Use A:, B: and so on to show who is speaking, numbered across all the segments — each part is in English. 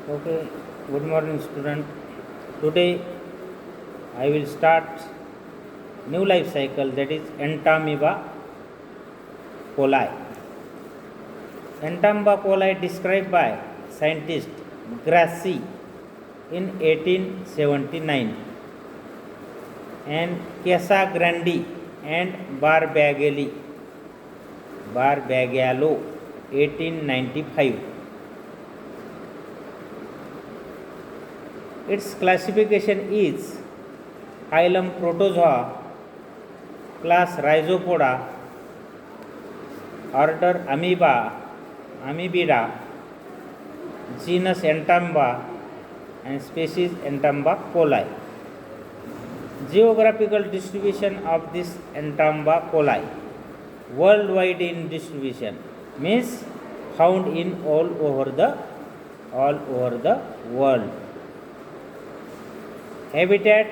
A: Okay, good morning, student. Today I will start new life cycle, that is Entamoeba coli. Entamoeba coli described by scientist Grassi in 1879 and Casagrande and Barbagallo 1895. Its classification is phylum Protozoa, class Rhizopoda, order Amoebida, genus Entamoeba, and species Entamoeba coli. Geographical distribution of this Entamoeba coli: worldwide in distribution, means found in all over the world. Habitat: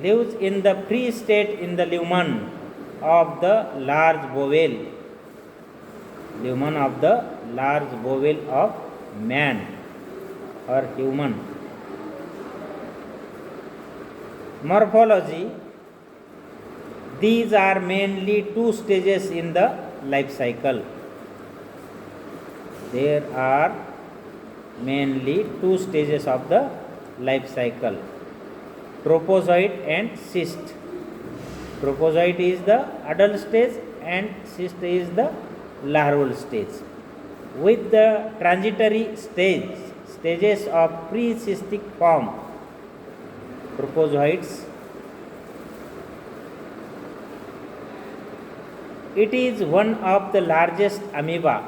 A: lives in the free state in the lumen of the large bowel of man or human. Morphology: these are mainly two stages in the life cycle. There are mainly two stages of the life cycle: tropozoid and cyst. Tropozoid is the adult stage and cyst is the larval stage, with the transitory stages of pre-cystic form. Tropozoids. It is one of the largest amoeba.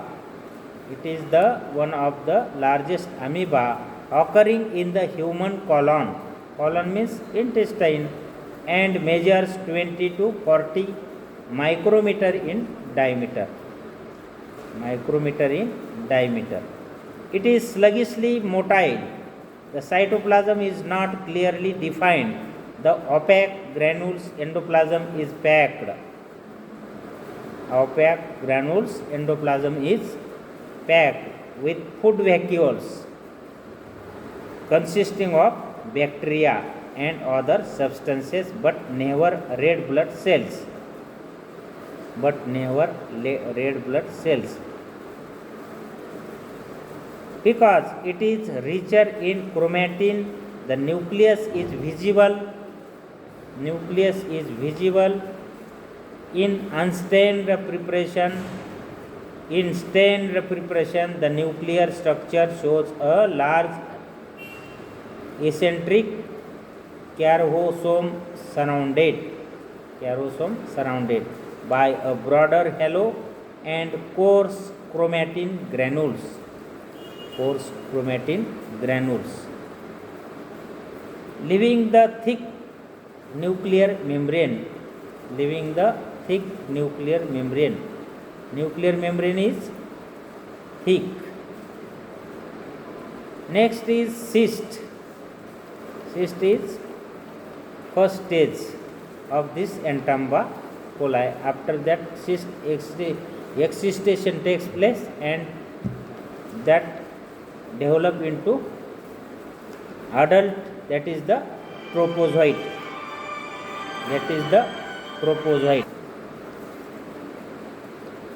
A: Occurring in the human colon. Colon means intestine, and measures 20 to 40 micrometer in diameter. It is sluggishly motile. The cytoplasm is not clearly defined. The opaque granules endoplasm is packed. With food vacuoles consisting of bacteria and other substances, but never red blood cells. Because it is richer in chromatin, the nucleus is visible. In unstained preparation. In stained preparation, the nuclear structure shows a large eccentric charosome surrounded by a broader halo and coarse chromatin granules. Leaving the thick nuclear membrane. Nuclear membrane is thick. Next is cyst. Cyst is first stage of this Entamoeba coli. After that, cyst excitation takes place and that develop into adult, that is the tropozoid.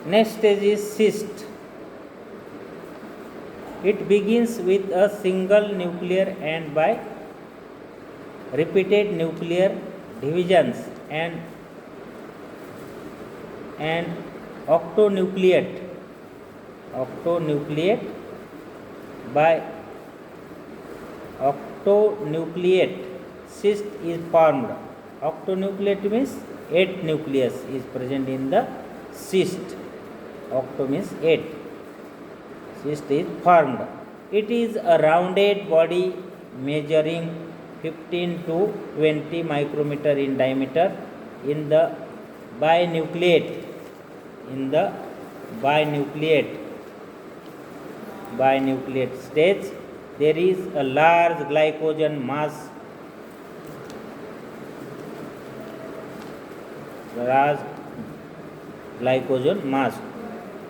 A: Next stage is cyst. It begins with a single nuclear and by repeated nuclear divisions and octonucleate. By octonucleate, cyst is formed. Octonucleate means 8 nucleus is present in the cyst. Octo means 8. Cyst is formed. It is a rounded body measuring 15 to 20 micrometer in diameter. In the binucleate stage, there is a large glycogen mass.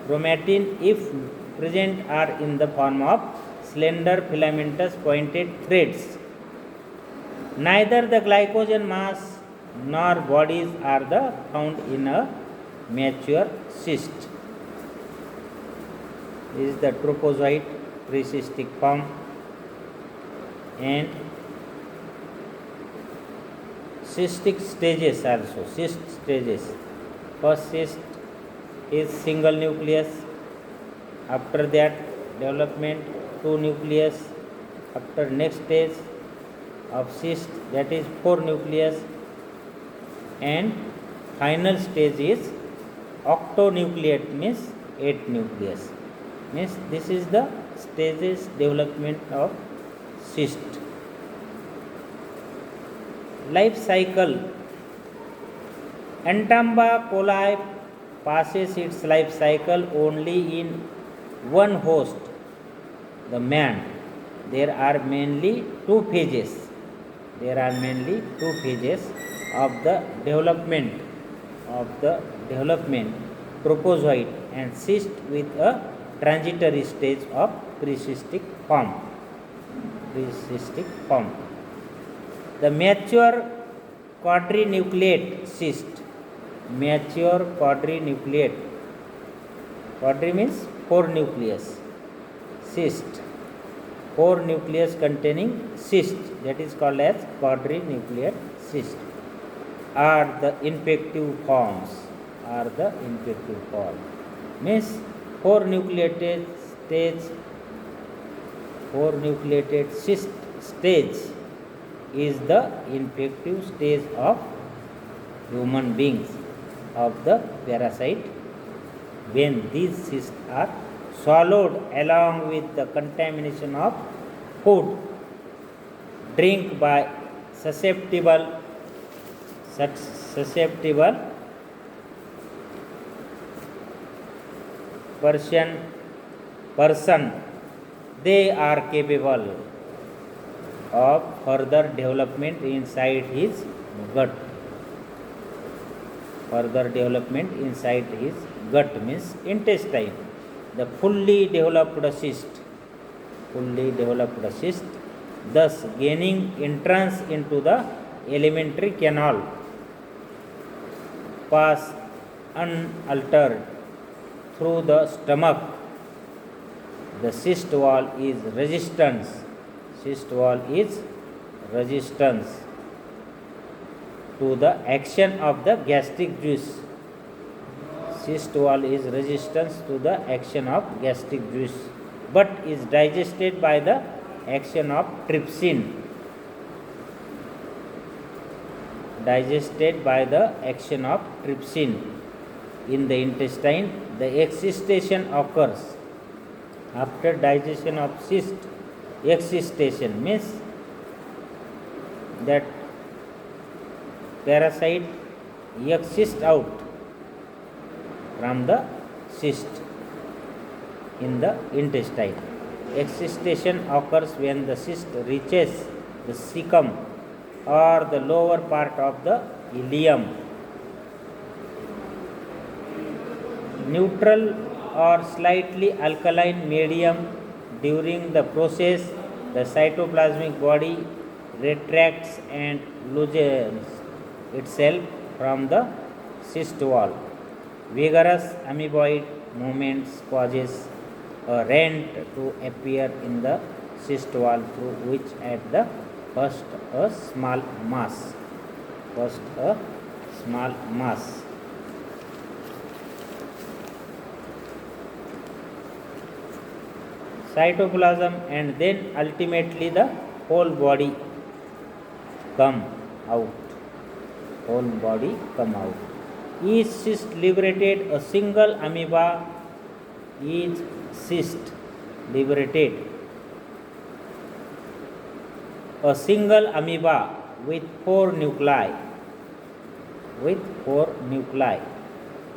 A: Chromatin, if present, are in the form of slender filamentous pointed threads. Neither the glycogen mass nor bodies are found in a mature cyst. This is the tropozoite precystic form, and cystic stages also. Cyst stages. First cyst is single nucleus. After that development, two nucleus. After next stage of cyst, that is 4 nucleus, and final stage is octonucleate, means 8 nucleus. Means this is the stages development of cyst. Life cycle. Entamba coli passes its life cycle only in one host, the man. There are mainly two phases. Of the development tropozoite and cyst with a transitory stage of precystic form. The mature quadrinucleate cyst. Quadri means 4 nucleus. Cyst. 4 nucleus containing cyst, that is called as quadrinucleate cyst, are the infective forms. Means 4 nucleated cyst stage is the infective stage of human beings, of the parasite. When these cysts are swallowed along with the contamination of food, drink by susceptible person, they are capable of further development inside his gut. Means intestine. The fully developed cyst, thus gaining entrance into the alimentary canal, pass unaltered through the stomach. The cyst wall is resistance to the action of the gastric juice. But is digested by the action of trypsin. In the intestine. The excision occurs after digestion of cyst. Excision means that parasite exist out from the cyst in the intestine. Excision occurs when the cyst reaches the cecum or the lower part of the ileum. Neutral or slightly alkaline medium. During the process, the cytoplasmic body retracts and loosens itself from the cyst wall. Vigorous amoeboid movements causes a rent to appear in the cyst wall, through which at the first a small mass. Cytoplasm, and then ultimately the whole body come out. Each cyst liberated a single amoeba. A single amoeba with 4 nuclei.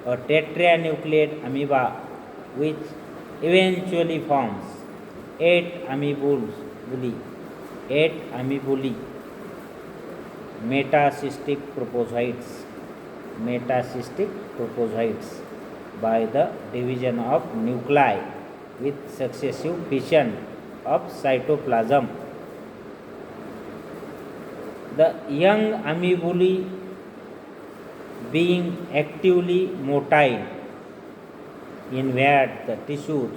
A: A tetranucleate amoeba which eventually forms 8 amoebuli. Metacystic propozoites by the division of nuclei with successive fission of cytoplasm. The young amoebulae being actively motile invade the tissues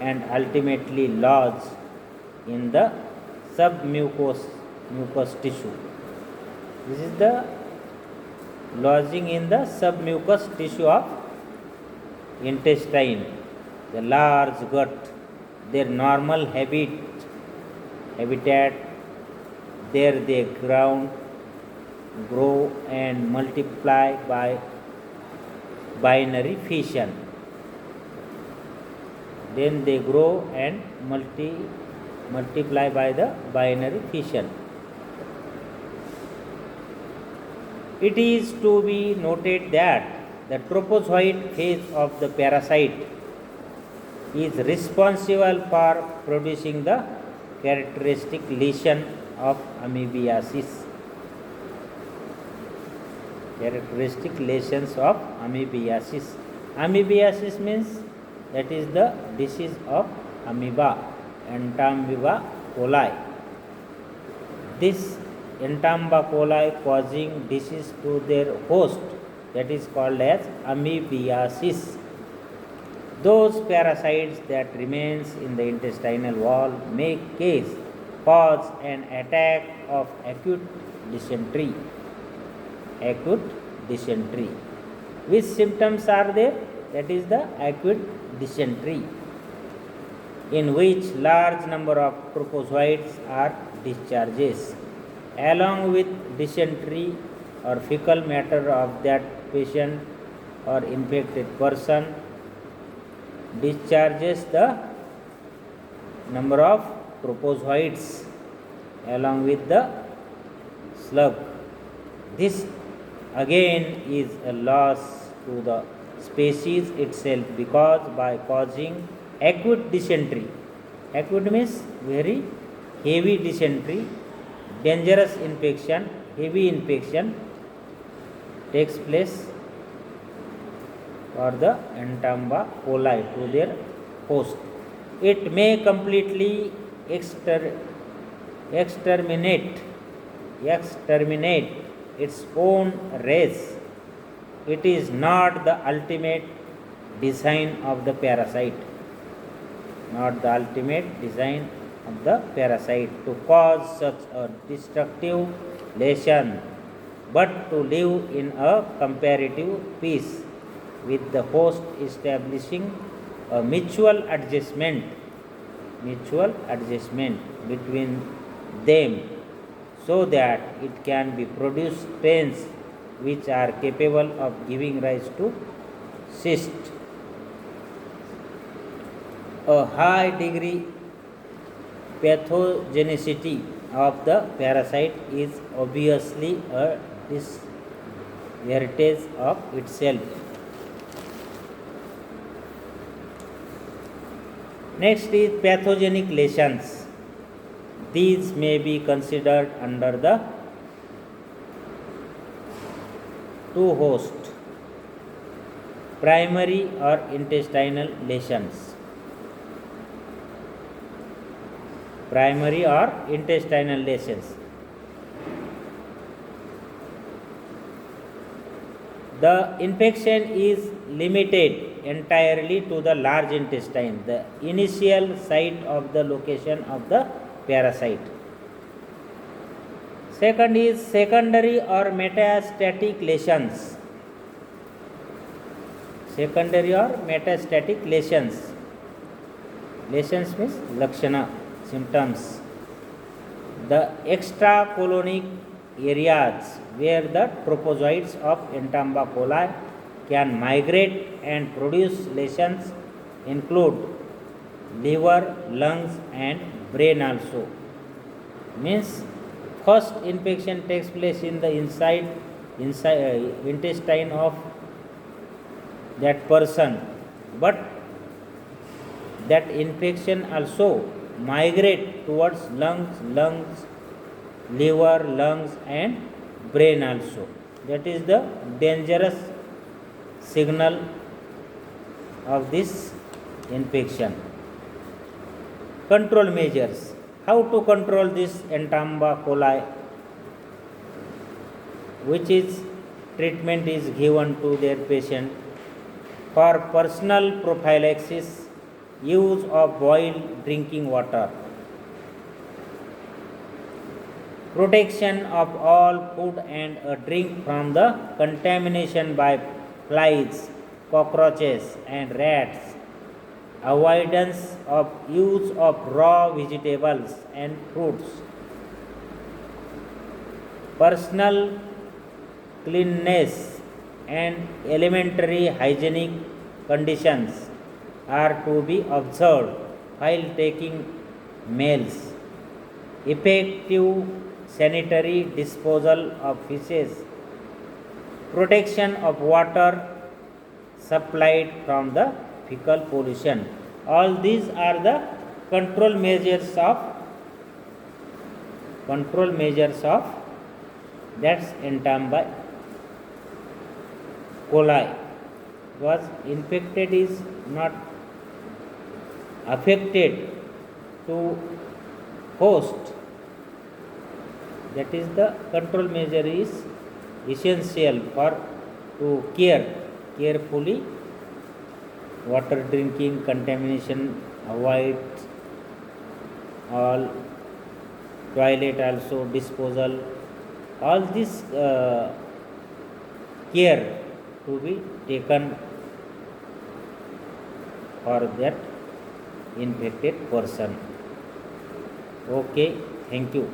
A: and ultimately lodge in the submucous tissue. This is the lodging in the submucous tissue of intestine, the large gut, their normal habitat. There they grow and multiply by binary fission. Then they grow and multiply by the binary fission. It is to be noted that the trophozoite phase of the parasite is responsible for producing the characteristic lesion of amoebiasis. Characteristic lesions of amoebiasis. Amoebiasis means that is the disease of amoeba, Entamoeba coli. This Entamoeba coli causing disease to their host, that is called as amoebiasis. Those parasites that remains in the intestinal wall may cause an attack of acute dysentery. Which symptoms are there? That is the acute dysentery, in which large number of trophozoites are discharges. Along with dysentery or fecal matter of that patient or infected person, discharges the number of trophozoites along with the slug. This again is a loss to the species itself, because by causing acute dysentery, acute means very heavy dysentery, dangerous infection, heavy infection takes place for the Entamoeba coli to their host. It may completely exterminate its own race. It is not the ultimate design of the parasite. Not the ultimate design of the parasite to cause such a destructive lesion, but to live in a comparative peace with the host, establishing a mutual adjustment between them, so that it can be produce strains which are capable of giving rise to cyst. A high degree pathogenicity of the parasite is obviously a disadvantage of itself. Next is pathogenic lesions. These may be considered under the two hosts, primary or intestinal lesions. Primary or intestinal lesions. The infection is limited entirely to the large intestine, the initial site of the location of the parasite. Second is secondary or metastatic lesions. Secondary or metastatic lesions. Lesions means lakshana, symptoms. The extracolonic areas where the trophozoites of Entamoeba coli can migrate and produce lesions include liver, lungs and brain also. Means first infection takes place in the inside intestine of that person, but that infection also migrate towards lungs, liver, lungs and brain also. That is the dangerous signal of this infection. Control measures. How to control this Entamba coli? Which is treatment is given to their patient? For personal prophylaxis, use of boiled drinking water. Protection of all food and a drink from the contamination by flies, cockroaches and rats. Avoidance of use of raw vegetables and fruits. Personal cleanliness and elementary hygienic conditions are to be observed while taking meals. Effective sanitary disposal of fishes. Protection of water supplied from the fecal pollution. All these are the control measures of that's Entamba coli. Was infected is not affected to host. That is the control measure is essential for to carefully water drinking, contamination, avoid all toilet also disposal. All this care to be taken for that infected person. Okay, thank you.